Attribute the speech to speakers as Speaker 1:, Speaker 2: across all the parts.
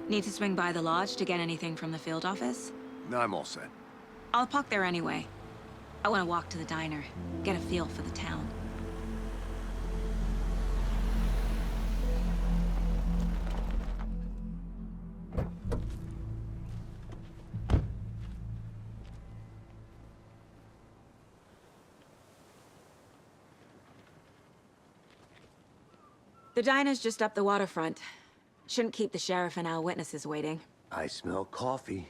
Speaker 1: Need to swing by the lodge to get anything from the field office?
Speaker 2: No, I'm all set.
Speaker 1: I'll park there anyway. I want to walk to the diner, get a feel for the town. The diner's just up the waterfront. Shouldn't keep the sheriff and our witnesses waiting.
Speaker 2: I smell coffee.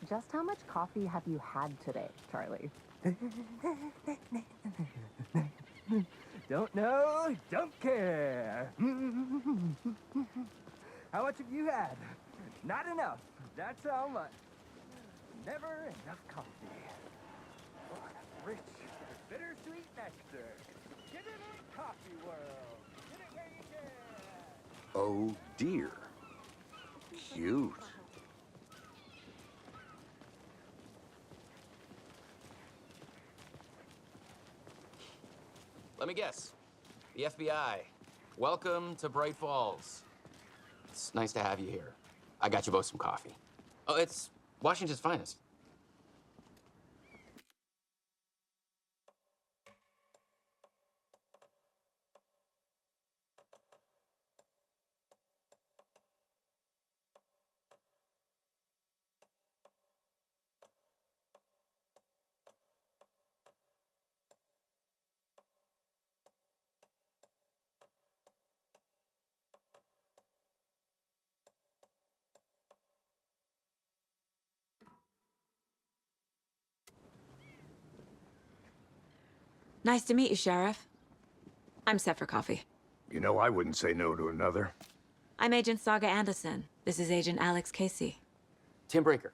Speaker 3: Just how much coffee have you had today, Charlie?
Speaker 4: Don't know, don't care. How much have you had? Not enough. That's how much. Never enough coffee. Oh, rich, bittersweet nectar. Get it in coffee world. Get it where you can.
Speaker 2: Oh dear. Cute.
Speaker 5: Let me guess. The FBI. Welcome to Bright Falls. It's nice to have you here. I got you both some coffee. Oh, it's Washington's finest.
Speaker 1: Nice to meet you, Sheriff. I'm set for coffee.
Speaker 2: You know, I wouldn't say no to another.
Speaker 1: I'm Agent Saga Anderson. This is Agent Alex Casey.
Speaker 5: Tim Breaker.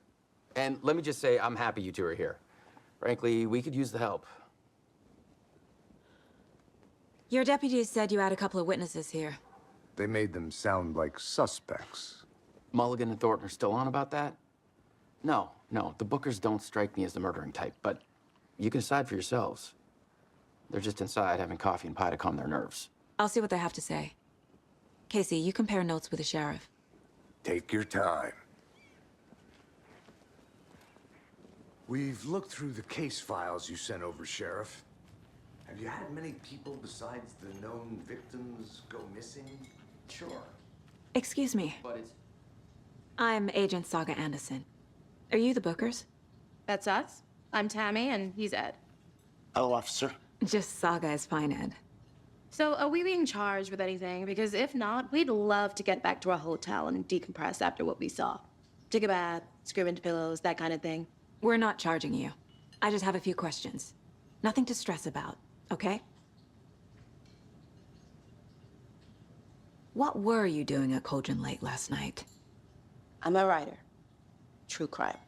Speaker 5: And let me just say, I'm happy you two are here. Frankly, we could use the help.
Speaker 1: Your deputies said you had a couple of witnesses here.
Speaker 2: They made them sound like suspects.
Speaker 5: Mulligan and Thornton are still on about that? No, the Bookers don't strike me as the murdering type, but you can decide for yourselves. They're just inside having coffee and pie to calm their nerves.
Speaker 1: I'll see what they have to say. Casey, you compare notes with the sheriff.
Speaker 2: Take your time. We've looked through the case files you sent over, Sheriff. Have you had many people besides the known victims go missing?
Speaker 5: Sure.
Speaker 1: Excuse me.
Speaker 5: But it's...
Speaker 1: I'm Agent Saga Anderson. Are you the Bookers?
Speaker 6: That's us. I'm Tammy, and he's Ed.
Speaker 7: Hello, officer.
Speaker 1: Just Saga is fine, Ed.
Speaker 6: So, are we being charged with anything? Because if not, we'd love to get back to our hotel and decompress after what we saw. Take a bath, scream into pillows, that kind of thing.
Speaker 1: We're not charging you. I just have a few questions. Nothing to stress about, okay? What were you doing at Cauldron Lake last night?
Speaker 6: I'm a writer. True crime.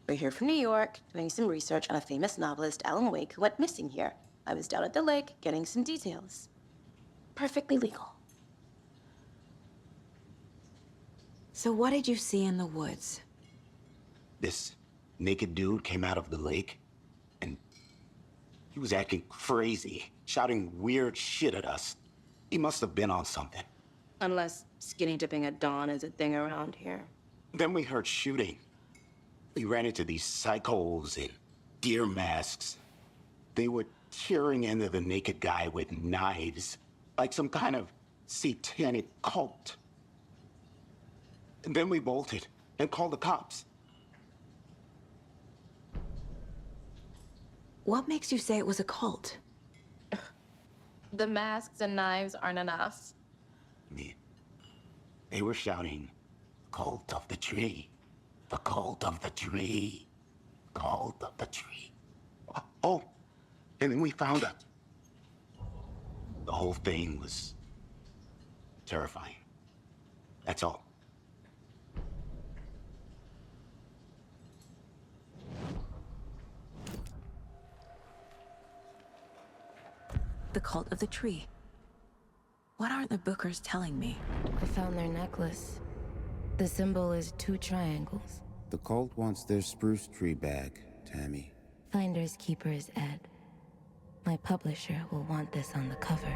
Speaker 6: We're here from New York, doing some research on a famous novelist, Alan Wake, who went missing here. I was down at the lake, getting some details. Perfectly legal.
Speaker 1: So what did you see in the woods?
Speaker 7: This naked dude came out of the lake, and he was acting crazy, shouting weird shit at us. He must have been on something.
Speaker 6: Unless skinny dipping at dawn is a thing around here.
Speaker 7: Then we heard shooting. We ran into these psychos in deer masks. They were tearing into the naked guy with knives, like some kind of satanic cult. And then we bolted and called the cops.
Speaker 1: What makes you say it was a cult?
Speaker 6: The masks and knives aren't enough.
Speaker 7: They were shouting, "Cult of the tree, the cult of the tree, cult of the tree." Oh, and then we found it. The whole thing was terrifying. That's all.
Speaker 1: The cult of the tree. What aren't the Bookers telling me?
Speaker 8: I found their necklace. The symbol is 2 triangles. The cult wants their spruce tree back, Tammy.
Speaker 9: Finders keepers, Ed. My publisher will want this on the cover.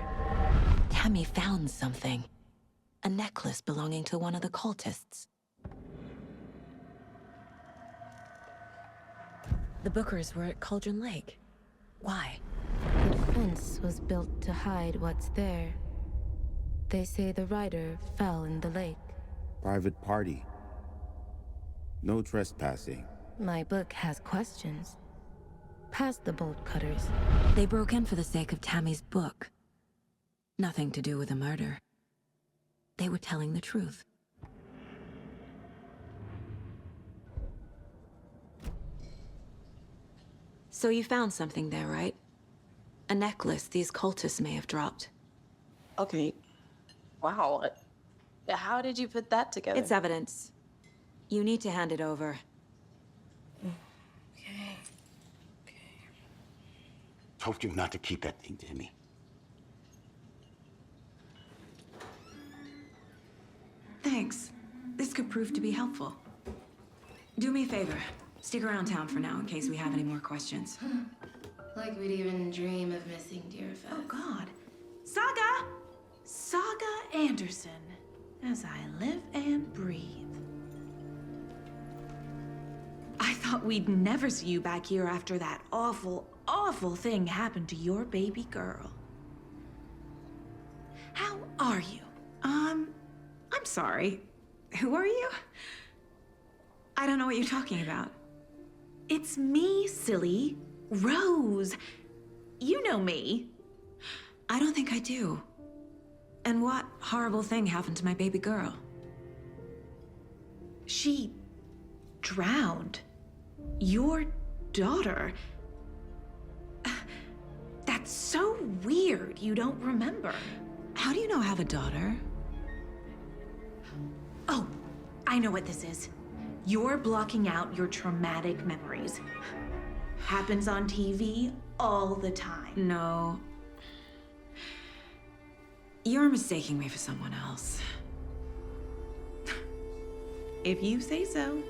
Speaker 1: Tammy found something. A necklace belonging to one of the cultists. The Bookers were at Cauldron Lake. Why?
Speaker 9: The fence was built to hide what's there. They say the rider fell in the lake.
Speaker 8: Private party. No trespassing.
Speaker 9: My book has questions. Past the bolt cutters.
Speaker 1: They broke in for the sake of Tammy's book. Nothing to do with the murder. They were telling the truth. So you found something there, right? A necklace these cultists may have dropped.
Speaker 6: Okay. Wow. How did you put that together?
Speaker 1: It's evidence. You need to hand it over.
Speaker 6: Okay.
Speaker 7: Told you not to keep that thing, Tammy.
Speaker 1: Thanks. This could prove to be helpful. Do me a favor. Stick around town for now in case we have any more questions.
Speaker 9: Like we'd even dream of missing Deerfest.
Speaker 10: Oh, God. Saga! Saga Anderson. As I live and breathe. I thought we'd never see you back here after that awful, awful thing happened to your baby girl. How are you? I'm sorry. Who are you? I don't know what you're talking about. It's me, silly. Rose. You know me.
Speaker 1: I don't think I do. And what horrible thing happened to my baby girl?
Speaker 10: She drowned. Your daughter. That's so weird you don't remember.
Speaker 1: How do you know I have a daughter?
Speaker 10: Oh, I know what this is. You're blocking out your traumatic memories. Happens on TV all the time.
Speaker 1: No. You're mistaking me for someone else.
Speaker 10: If you say so.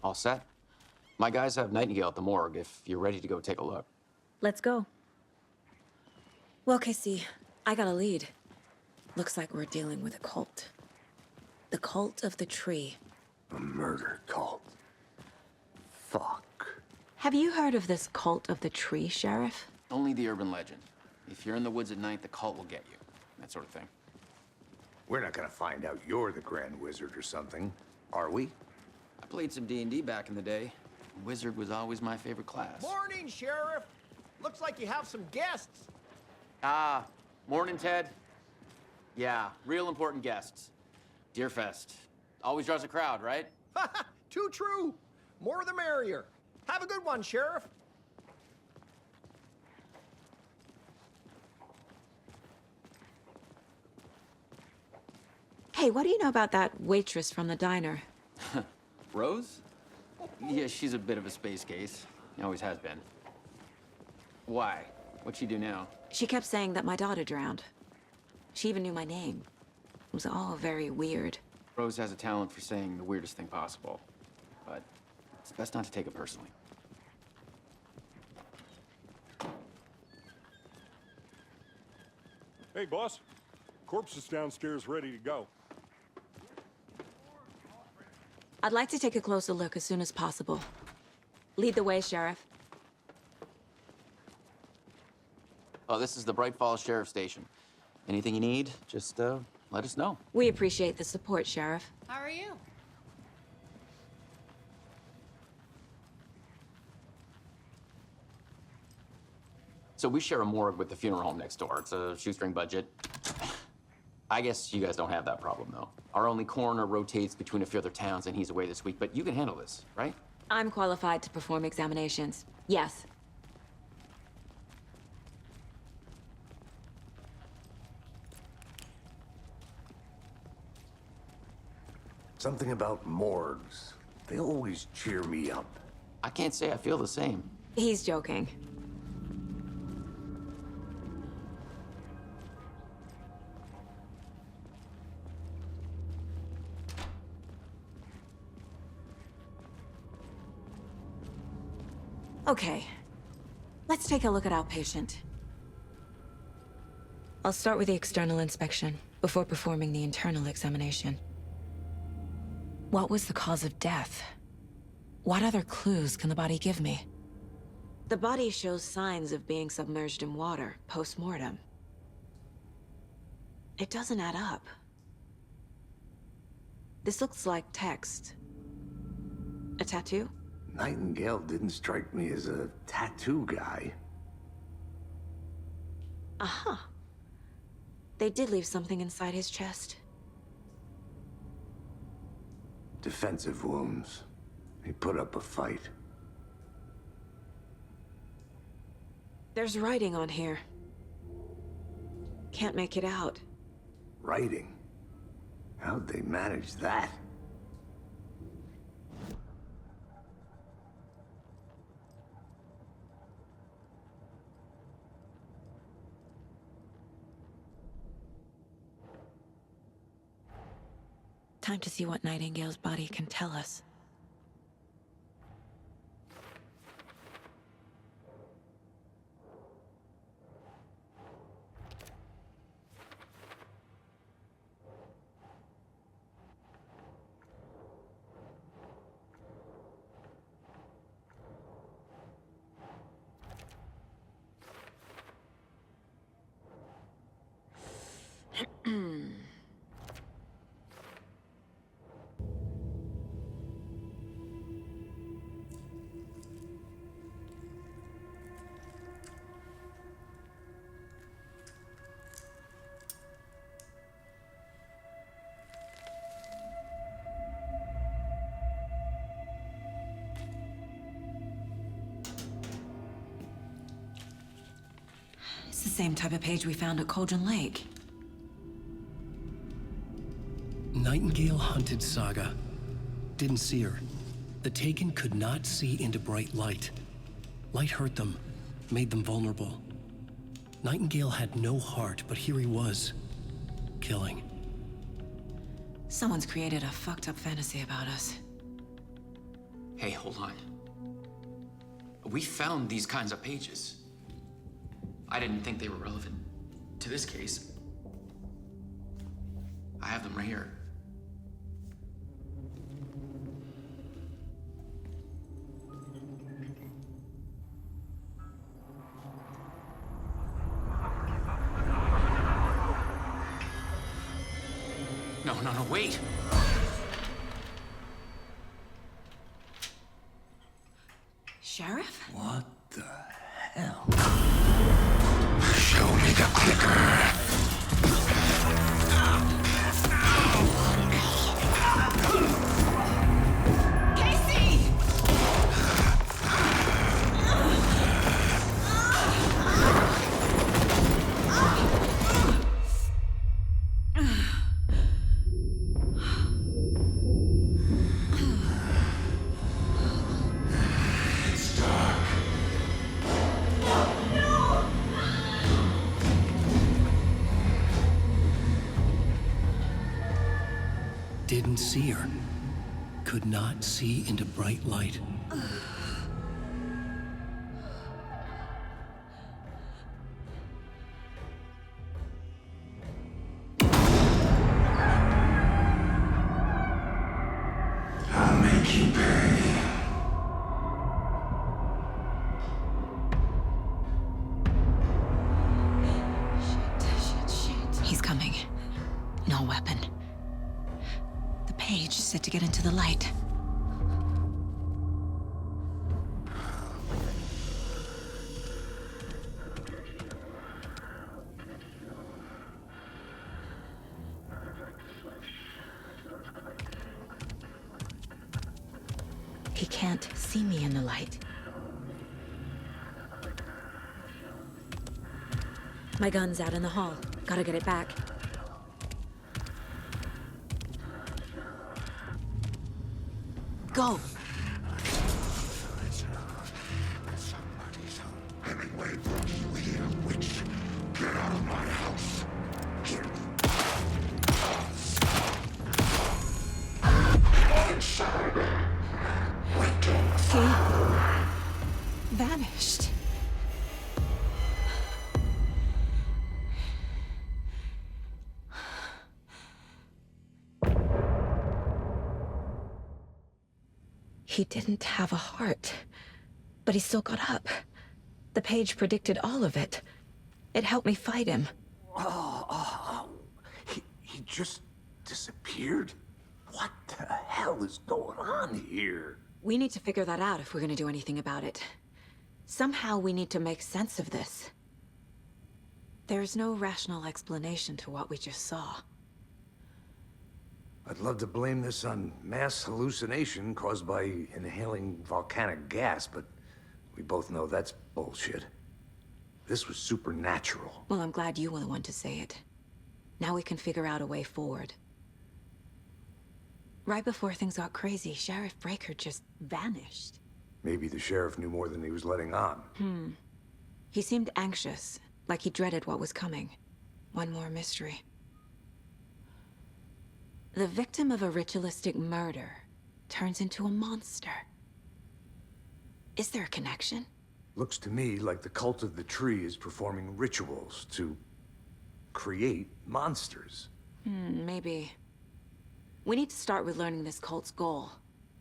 Speaker 5: All set? My guys have Nightingale at the morgue if you're ready to go take a look.
Speaker 1: Let's go. Well, Casey, I got a lead. Looks like we're dealing with a cult. The cult of the tree.
Speaker 2: A murder cult. Fuck.
Speaker 1: Have you heard of this cult of the tree, Sheriff?
Speaker 5: Only the urban legend. If you're in the woods at night, the cult will get you. That sort of thing.
Speaker 2: We're not gonna find out you're the Grand Wizard or something, are we?
Speaker 5: I played some D&D back in the day. Wizard was always my favorite class.
Speaker 4: Morning, Sheriff. Looks like you have some guests.
Speaker 5: Ah, morning, Ted. Yeah, real important guests. Deerfest. Always draws a crowd, right?
Speaker 4: Too true. More the merrier. Have a good one, Sheriff.
Speaker 1: Hey, what do you know about that waitress from the diner?
Speaker 5: Rose? Yeah, she's a bit of a space case. Always has been. Why? What'd she do now?
Speaker 1: She kept saying that my daughter drowned. She even knew my name. It was all very weird.
Speaker 5: Rose has a talent for saying the weirdest thing possible. But it's best not to take it personally.
Speaker 11: Hey, boss. Corpse is downstairs ready to go.
Speaker 1: I'd like to take a closer look as soon as possible. Lead the way, Sheriff.
Speaker 5: Oh, this is the Bright Falls Sheriff Station. Anything you need, just let us know.
Speaker 1: We appreciate the support, Sheriff.
Speaker 9: How are you?
Speaker 5: So we share a morgue with the funeral home next door. It's a shoestring budget. I guess you guys don't have that problem, though. Our only coroner rotates between a few other towns, and he's away this week, but you can handle this, right?
Speaker 1: I'm qualified to perform examinations. Yes.
Speaker 2: Something about morgues. They always cheer me up.
Speaker 5: I can't say I feel the same.
Speaker 1: He's joking. Okay, let's take a look at outpatient. I'll start with the external inspection before performing the internal examination. What was the cause of death? What other clues can the body give me? The body shows signs of being submerged in water post-mortem. It doesn't add up. This looks like text. A tattoo?
Speaker 2: Nightingale didn't strike me as a tattoo guy.
Speaker 1: Uh-huh. They did leave something inside his chest.
Speaker 2: Defensive wounds. He put up a fight.
Speaker 1: There's writing on here. Can't make it out.
Speaker 2: Writing? How'd they manage that?
Speaker 1: Time to see what Nightingale's body can tell us. It's the same type of page we found at Cauldron Lake.
Speaker 12: Nightingale hunted Saga. Didn't see her. The Taken could not see into bright light. Light hurt them, made them vulnerable. Nightingale had no heart, but here he was, killing.
Speaker 1: Someone's created a fucked up fantasy about us.
Speaker 5: Hey, hold on. We found these kinds of pages. I didn't think they were relevant to this case. I have them right here. No, wait!
Speaker 1: Sheriff?
Speaker 2: What the hell?
Speaker 7: Show me the clicker.
Speaker 12: Didn't see her. Could not see into bright light.
Speaker 7: I'll make you pay.
Speaker 1: Shit. He's coming. No weapon. The page set to get into the light. He can't see me in the light. My gun's out in the hall. Gotta get it back. Go! He vanished. He didn't have a heart, but he still got up. The page predicted all of it. It helped me fight him.
Speaker 2: He just disappeared? What the hell is going on here?
Speaker 1: We need to figure that out if we're gonna do anything about it. Somehow we need to make sense of this. There's no rational explanation to what we just saw.
Speaker 2: I'd love to blame this on mass hallucination caused by inhaling volcanic gas, but we both know that's bullshit. This was supernatural.
Speaker 1: Well, I'm glad you were the one to say it. Now we can figure out a way forward. Right before things got crazy, Sheriff Breaker just vanished.
Speaker 2: Maybe the sheriff knew more than he was letting on.
Speaker 1: He seemed anxious, like he dreaded what was coming. One more mystery. The victim of a ritualistic murder turns into a monster. Is there a connection?
Speaker 2: Looks to me like the cult of the tree is performing rituals to create monsters.
Speaker 1: Maybe. We need to start with learning this cult's goal,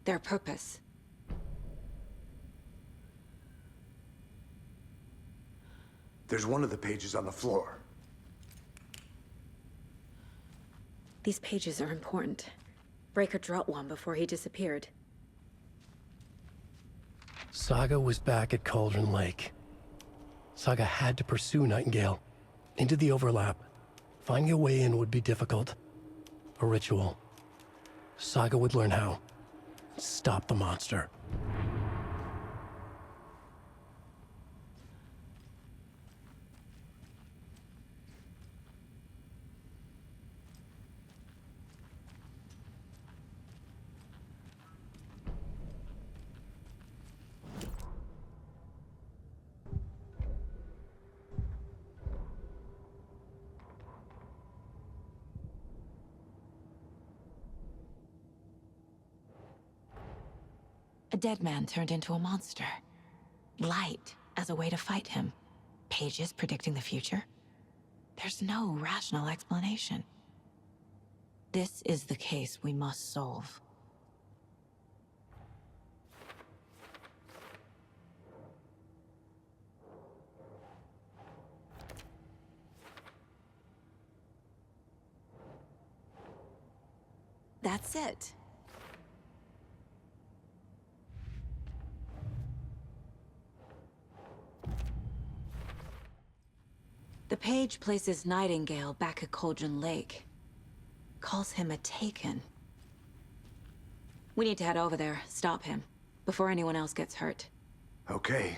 Speaker 1: their purpose.
Speaker 2: There's one of the pages on the floor.
Speaker 1: These pages are important. Breaker dropped one before he disappeared.
Speaker 12: Saga was back at Cauldron Lake. Saga had to pursue Nightingale into the overlap. Finding a way in would be difficult. A ritual. Saga would learn how. Stop the monster.
Speaker 1: A dead man turned into a monster. Light as a way to fight him. Pages predicting the future. There's no rational explanation. This is the case we must solve. That's it. The page places Nightingale back at Cauldron Lake. Calls him a Taken. We need to head over there, stop him, before anyone else gets hurt.
Speaker 2: Okay.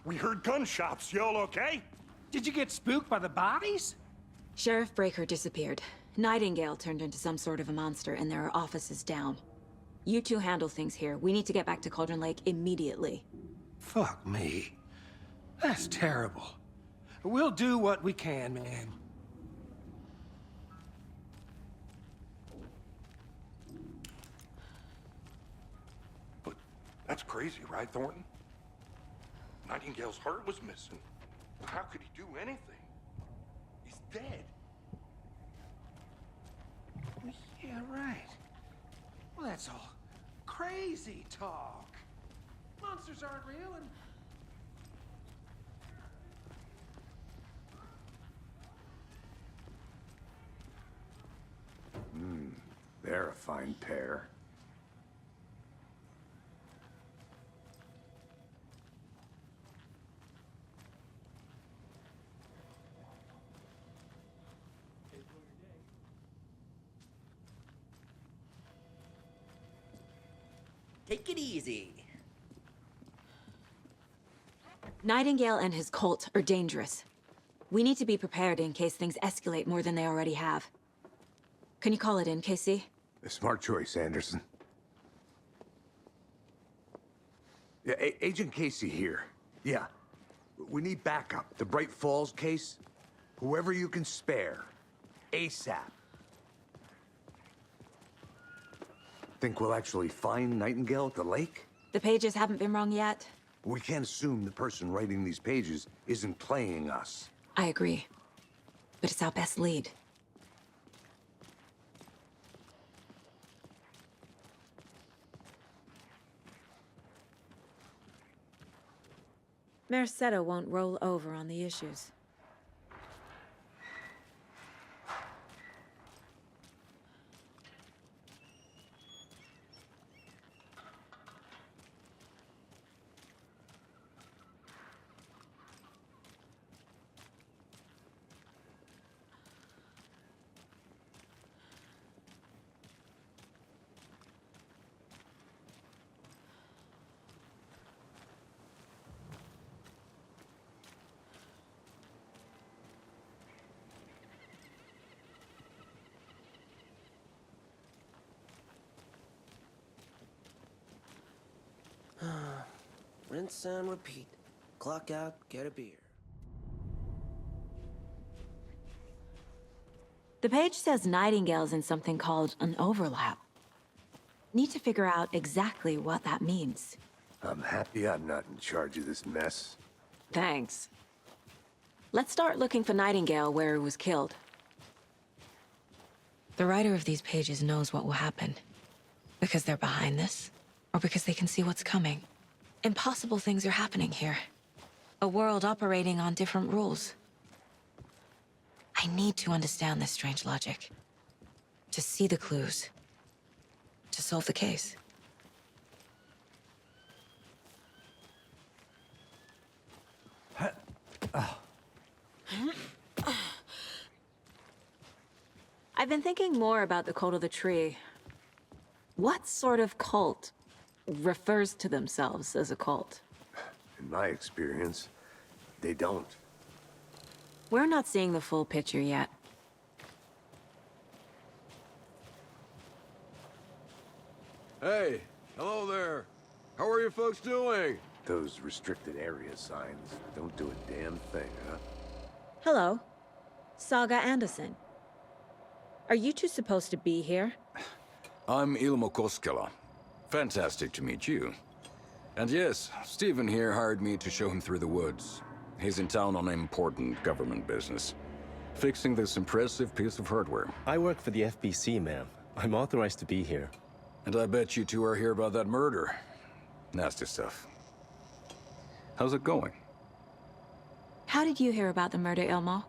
Speaker 11: We heard gunshots. Y'all okay?
Speaker 4: Did you get spooked by the bodies?
Speaker 1: Sheriff Breaker disappeared. Nightingale turned into some sort of a monster, and there are offices down. You two handle things here. We need to get back to Cauldron Lake immediately.
Speaker 4: Fuck me. That's terrible. We'll do what we can, man.
Speaker 11: But that's crazy, right, Thornton? Nightingale's heart was missing. How could he do anything? He's dead.
Speaker 4: Yeah, right. Well, that's all crazy talk. Monsters aren't real and...
Speaker 2: They're a fine pair.
Speaker 13: Take it easy.
Speaker 1: Nightingale and his cult are dangerous. We need to be prepared in case things escalate more than they already have. Can you call it in, KC?
Speaker 2: A smart choice, Anderson. Yeah, Agent Casey here. Yeah. We need backup. The Bright Falls case? Whoever you can spare. ASAP. Think we'll actually find Nightingale at the lake?
Speaker 1: The pages haven't been wrong yet.
Speaker 2: We can't assume the person writing these pages isn't playing us.
Speaker 1: I agree. But it's our best lead. Mercado won't roll over on the issues.
Speaker 13: Rinse and repeat. Clock out, get a beer.
Speaker 1: The page says Nightingale's in something called an overlap. Need to figure out exactly what that means.
Speaker 2: I'm happy I'm not in charge of this mess.
Speaker 1: Thanks. Let's start looking for Nightingale where he was killed. The writer of these pages knows what will happen. Because they're behind this, or because they can see what's coming. Impossible things are happening here. A world operating on different rules. I need to understand this strange logic. To see the clues. To solve the case. I've been thinking more about the cult of the tree. What sort of cult refers to themselves as a cult?
Speaker 2: In my experience, they don't.
Speaker 1: We're not seeing the full picture yet.
Speaker 14: Hey, hello there. How are you folks doing?
Speaker 2: Those restricted area signs don't do a damn thing, huh?
Speaker 1: Hello. Saga Anderson. Are you two supposed to be here?
Speaker 14: I'm Ilmo Koskela. Fantastic to meet you. And yes, Stephen here hired me to show him through the woods. He's in town on important government business. Fixing this impressive piece of hardware.
Speaker 15: I work for the FBC, ma'am. I'm authorized to be here.
Speaker 14: And I bet you two are here about that murder. Nasty stuff. How's it going?
Speaker 1: How did you hear about the murder, Ilmo?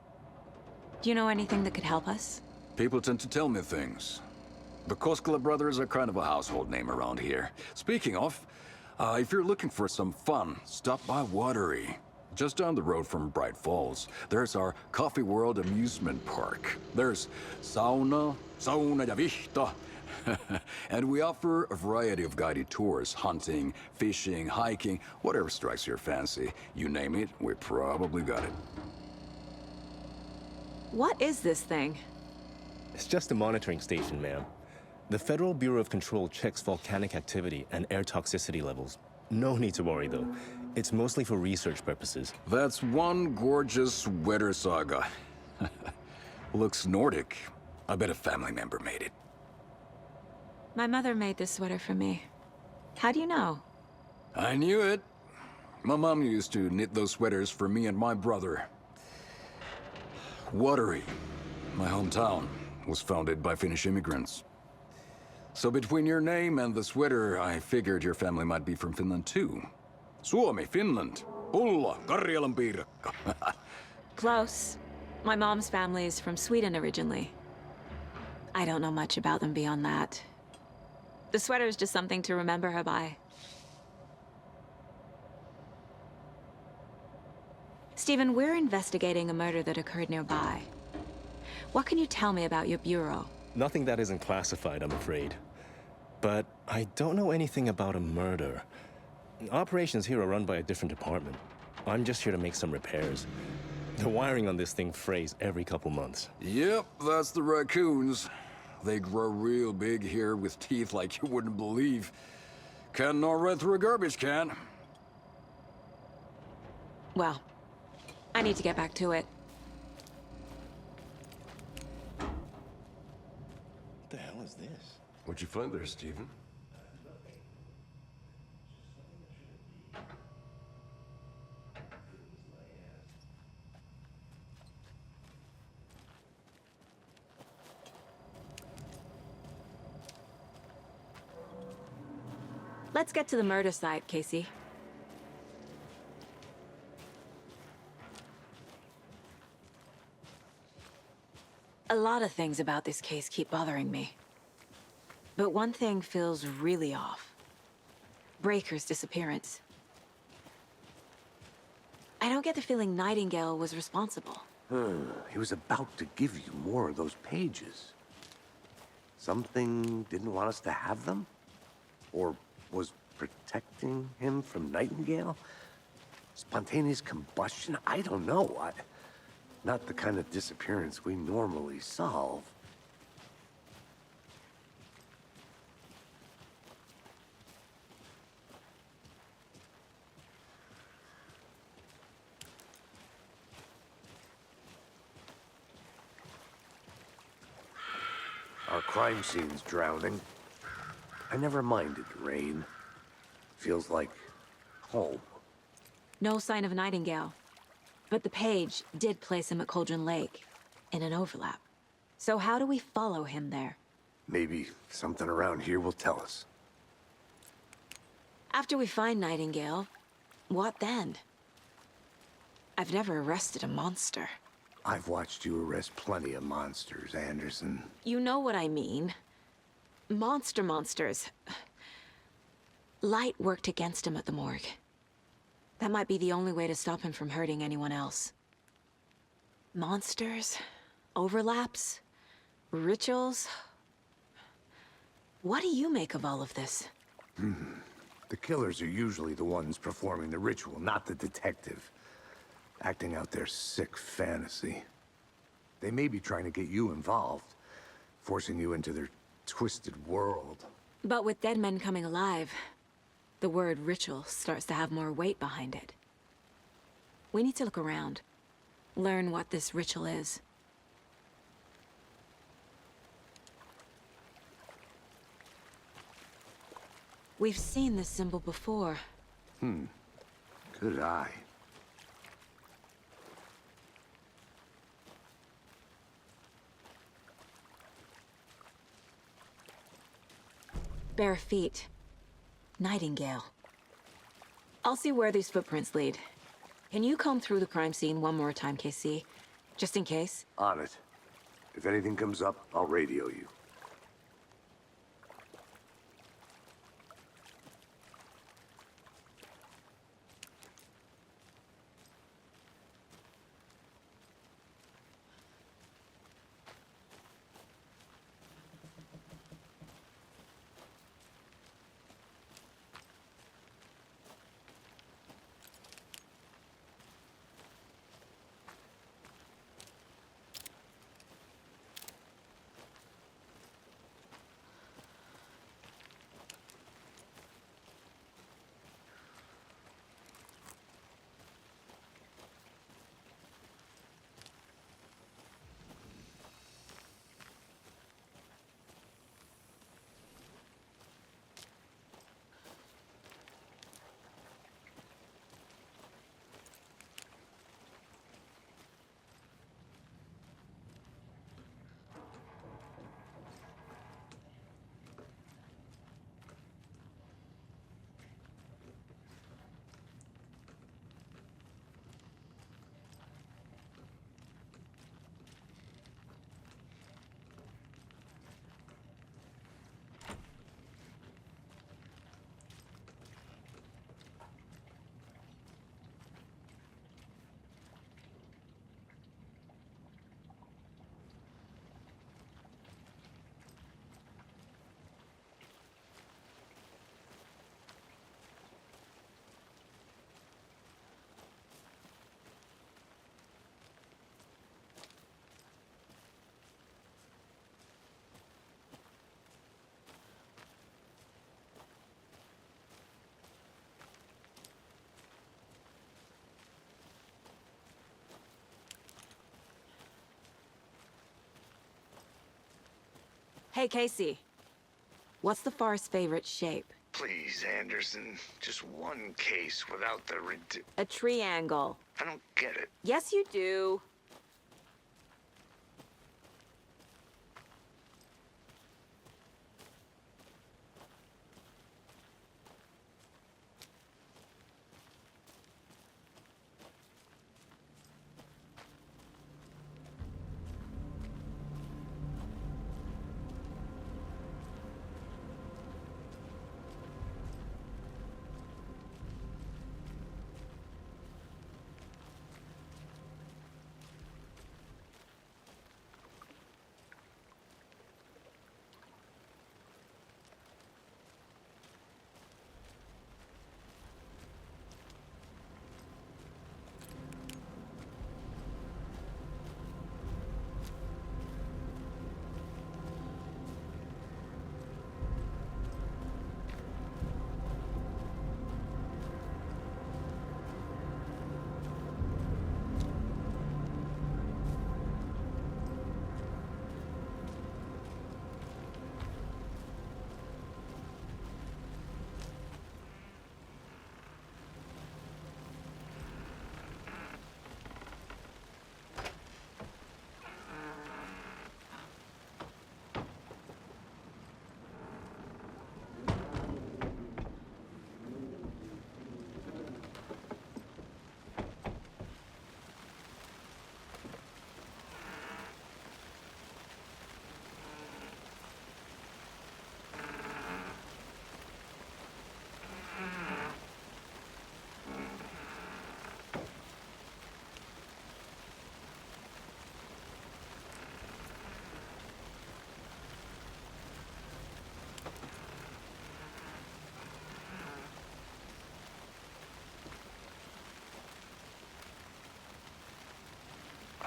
Speaker 1: Do you know anything that could help us?
Speaker 14: People tend to tell me things. The Koskela brothers are kind of a household name around here. Speaking of, if you're looking for some fun, stop by Watery. Just down the road from Bright Falls, there's our Coffee World amusement park. There's sauna ja vihta. And we offer a variety of guided tours, hunting, fishing, hiking, whatever strikes your fancy. You name it, we probably got it.
Speaker 1: What is this thing?
Speaker 15: It's just a monitoring station, ma'am. The Federal Bureau of Control checks volcanic activity and air toxicity levels. No need to worry, though. It's mostly for research purposes.
Speaker 14: That's one gorgeous sweater, Saga. Looks Nordic. I bet a family member made it.
Speaker 1: My mother made this sweater for me. How do you know?
Speaker 14: I knew it. My mom used to knit those sweaters for me and my brother. Watery, my hometown, was founded by Finnish immigrants. So between your name and the sweater, I figured your family might be from Finland too. Suomi, Finland. Pulla, Karjalan piirakka.
Speaker 1: Close. My mom's family is from Sweden originally. I don't know much about them beyond that. The sweater is just something to remember her by. Stephen, we're investigating a murder that occurred nearby. What can you tell me about your bureau?
Speaker 15: Nothing that isn't classified, I'm afraid. But I don't know anything about a murder. Operations here are run by a different department. I'm just here to make some repairs. The wiring on this thing frays every couple months.
Speaker 14: Yep, that's the raccoons. They grow real big here with teeth like you wouldn't believe. Can't gnaw right through a garbage can.
Speaker 1: Well, I need to get back to it.
Speaker 15: What the hell is this?
Speaker 16: What'd you find there, Stephen?
Speaker 1: Let's get to the murder site, Casey. A lot of things about this case keep bothering me. But one thing feels really off. Breaker's disappearance. I don't get the feeling Nightingale was responsible.
Speaker 2: He was about to give you more of those pages. Something didn't want us to have them? Or was protecting him from Nightingale? Spontaneous combustion? I don't know. Not the kind of disappearance we normally solve. Our crime scene's drowning. I never minded rain. Feels like home.
Speaker 1: No sign of Nightingale. But the page did place him at Cauldron Lake, in an overlap. So how do we follow him there?
Speaker 2: Maybe something around here will tell us.
Speaker 1: After we find Nightingale, what then? I've never arrested a monster.
Speaker 2: I've watched you arrest plenty of monsters, Anderson.
Speaker 1: You know what I mean. Monsters. Light worked against him at the morgue. That might be the only way to stop him from hurting anyone else. Monsters? Overlaps? Rituals? What do you make of all of this?
Speaker 2: The killers are usually the ones performing the ritual, not the detective. Acting out their sick fantasy. They may be trying to get you involved, forcing you into their twisted world.
Speaker 1: But with dead men coming alive, the word ritual starts to have more weight behind it. We need to look around, learn what this ritual is. We've seen this symbol before.
Speaker 2: Good eye.
Speaker 1: Bare feet. Nightingale. I'll see where these footprints lead. Can you comb through the crime scene one more time, KC? Just in case?
Speaker 2: On it. If anything comes up, I'll radio you.
Speaker 1: Hey, Casey. What's the far's favorite shape?
Speaker 2: Please, Anderson. Just one case without the
Speaker 1: A triangle.
Speaker 2: I don't get it.
Speaker 1: Yes, you do.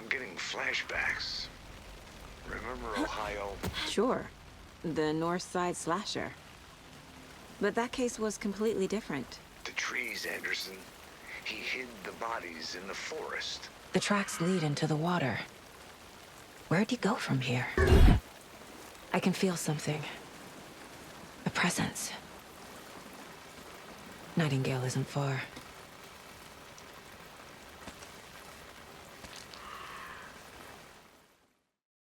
Speaker 2: I'm getting flashbacks. Remember Ohio?
Speaker 1: Sure. The North Side slasher. But that case was completely different.
Speaker 2: The trees, Anderson. He hid the bodies in the forest.
Speaker 1: The tracks lead into the water. Where'd you go from here? I can feel something. A presence. Nightingale isn't far.